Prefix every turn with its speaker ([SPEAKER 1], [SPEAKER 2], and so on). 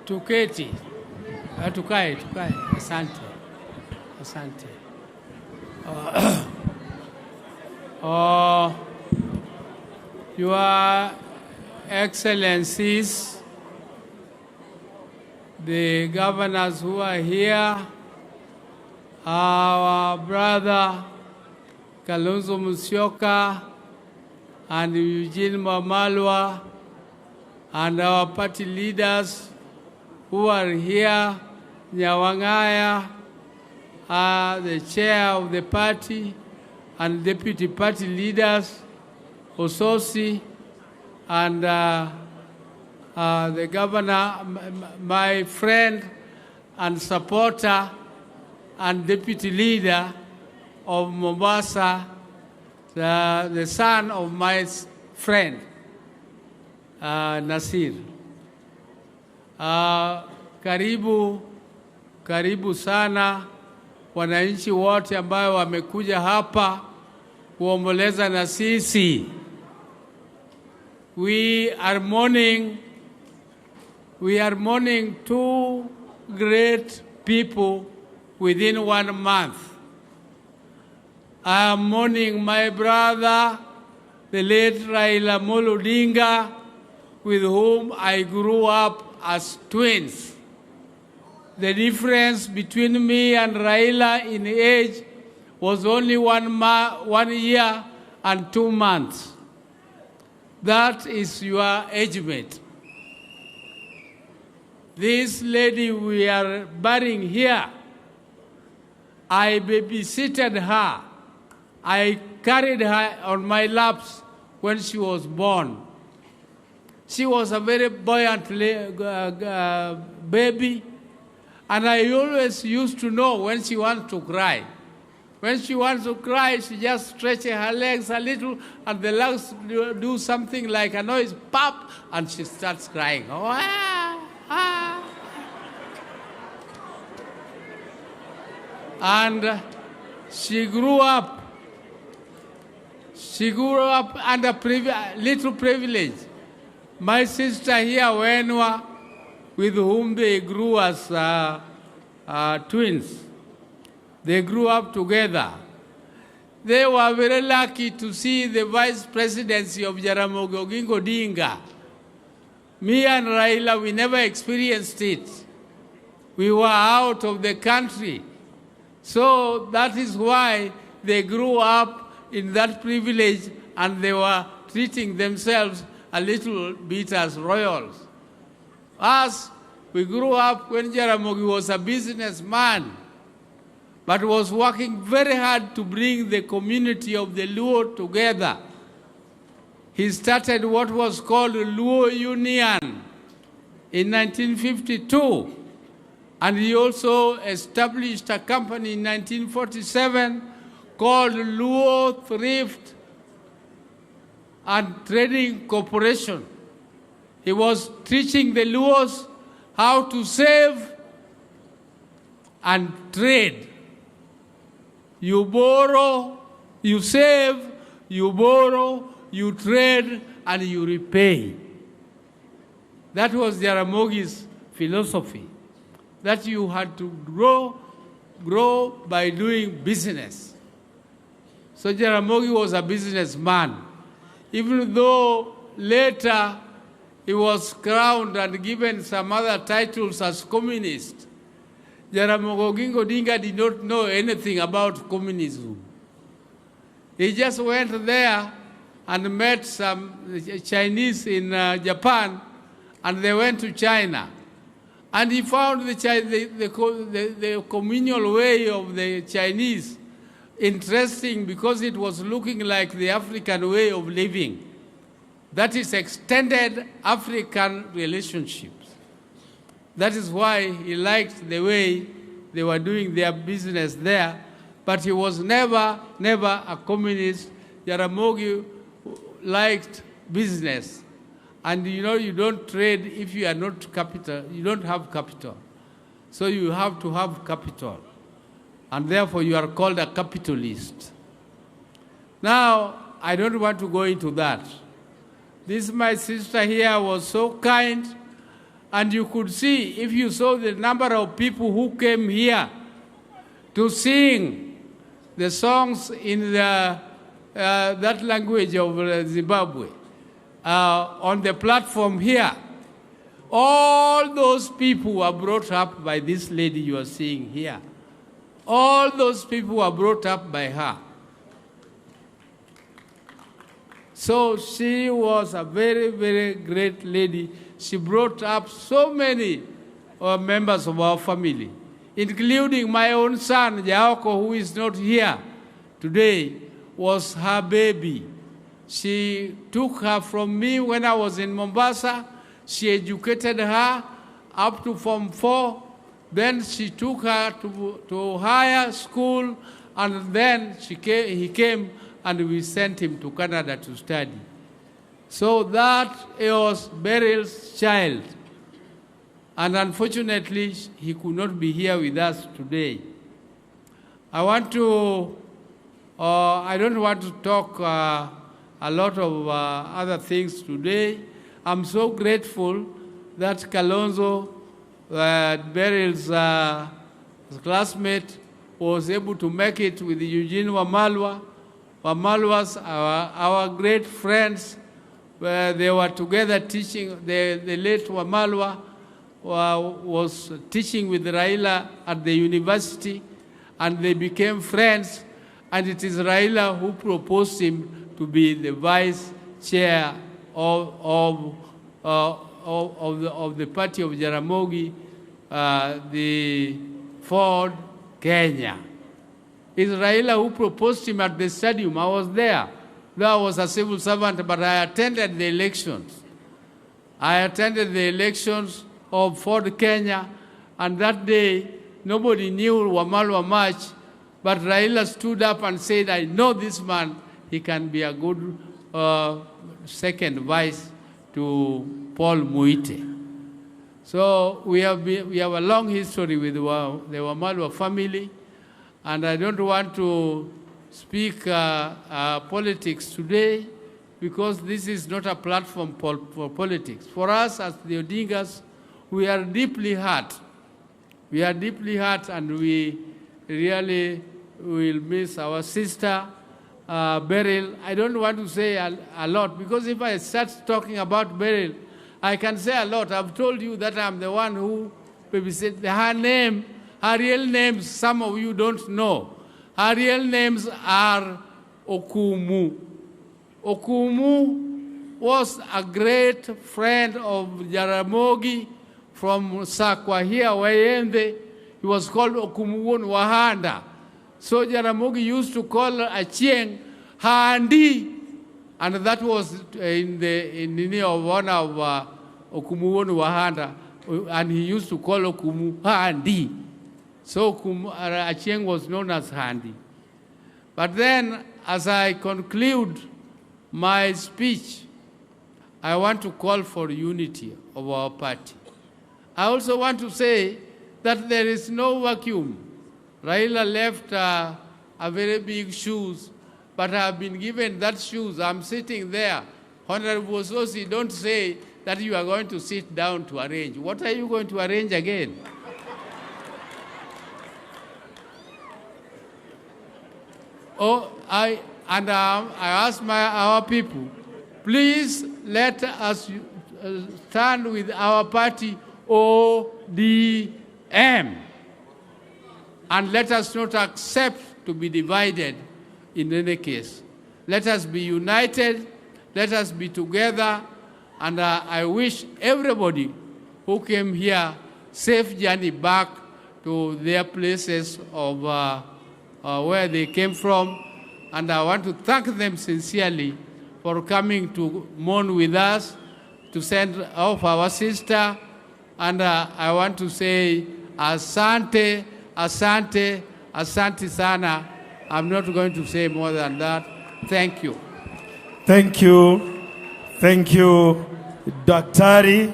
[SPEAKER 1] Tuketi. Tukae. Asante. Your Excellencies, the governors who are here, our brother Kalonzo Musyoka and Eugene Wamalwa, and our party leaders who are here, Nyawangaya, the chair of the party, and deputy party leaders, Ososi, and the governor, my friend and supporter and deputy leader of Mombasa, the son of my friend, Nasir. Karibu sana wananchi wote ambao wamekuja hapa kuomboleza na sisi. We are mourning two great people within 1 month. I am mourning my brother, the late Raila Odinga, with whom I grew up as twins. The difference between me and Raila in age was only 1 year and 2 months. That is your age mate. This lady we are burying here, I babysitted her. I carried her on my laps when she was born. She was a very buoyant baby, and I always used to know when she wants to cry. When she wants to cry, she just stretches her legs a little, and the legs do something like a noise, pop, and she starts crying. And she grew up under little privilege. My sister here, Wenwa, with whom they grew as twins, they grew up together. They were very lucky to see the vice presidency of Oburu Odinga. Me and Raila, we never experienced it. We were out of the country. So that is why they grew up in that privilege, and they were treating themselves a little bit as royals. Us, we grew up when Jaramogi was a businessman, but was working very hard to bring the community of the Luo together. He started what was called Luo Union in 1952, and he also established a company in 1947 called Luo Thrift and Trading Corporation. He was teaching the Luos how to save and trade. You borrow, you save, you borrow, you trade, and you repay. That was Jaramogi's philosophy, that you had to grow by doing business. So Jaramogi was a businessman, even though later he was crowned and given some other titles as communist. Jaramogi Odinga did not know anything about communism. He just went there and met some Chinese in Japan, and they went to China. And he found the communal way of the Chinese interesting, because it was looking like the African way of living. That is extended African relationships. That is why he liked the way they were doing their business there, but he was never a communist. Jaramogi liked business. And you don't trade if you are not capital, you don't have capital. So you have to have capital. And therefore you are called a capitalist. Now, I don't want to go into that. This, my sister here, was so kind And you could see, if you saw the number of people who came here to sing the songs in that language of Zimbabwe on the platform here, all those people were brought up by this lady you are seeing here. All those people were brought up by her. So she was a very, very great lady. She brought up so many members of our family, including my own son, Jaoko, who is not here today, was her baby. She took her from me when I was in Mombasa. She educated her up to Form 4. Then she took her to higher school, and then he came and we sent him to Canada to study. So that was BERYL's child. And unfortunately, he could not be here with us today. I don't want to talk a lot of other things today. I'm so grateful that Kalonzo, BERYL's classmate, was able to make it with Eugene Wamalwa. Wamalwas, our great friends, where they were together teaching. The late Wamalwa was teaching with Raila at the university, and they became friends. And it is Raila who proposed him to be the vice chair of the party of Jaramogi, the Ford, Kenya. It's Raila who proposed him at the stadium. I was there. I was a civil servant, but I attended the elections. I attended the elections of Ford, Kenya, and that day, nobody knew Wamalwa much, but Raila stood up and said, I know this man, he can be a good second vice to Paul Muite. So we have a long history with the Wamalwa family, and I don't want to speak politics today because this is not a platform for politics. For us as the Odingas, we are deeply hurt. We are deeply hurt, and we really will miss our sister, BERYL. I don't want to say a lot, because if I start talking about BERYL, I can say a lot. I've told you that I'm the one who babysat her name. Her real names, some of you don't know. Her real names are Okumu. Okumu was a great friend of Jaramogi from Sakwa here, Wayende. He was called Okumuwon Wahanda. So Jaramogi used to call Achieng Handi, and that was in the name of one of Okumuwon Wahanda, and he used to call Okumu Handi. So Achieng was known as Handi. But then, as I conclude my speech, I want to call for unity of our party. I also want to say that there is no vacuum. Raila left a very big shoes, but I have been given that shoes. I'm sitting there. Honorable Sosi, don't say that you are going to sit down to arrange. What are you going to arrange again? I ask our people, please let us stand with our party ODM, and let us not accept to be divided in any case. Let us be united, let us be together, and I wish everybody who came here safe journey back to their places of where they came from, and I want to thank them sincerely for coming to mourn with us, to send off our sister, and I want to say asante, asante, asante sana. I'm not going to say more than that. Thank you.
[SPEAKER 2] Thank you. Thank you, Daktari.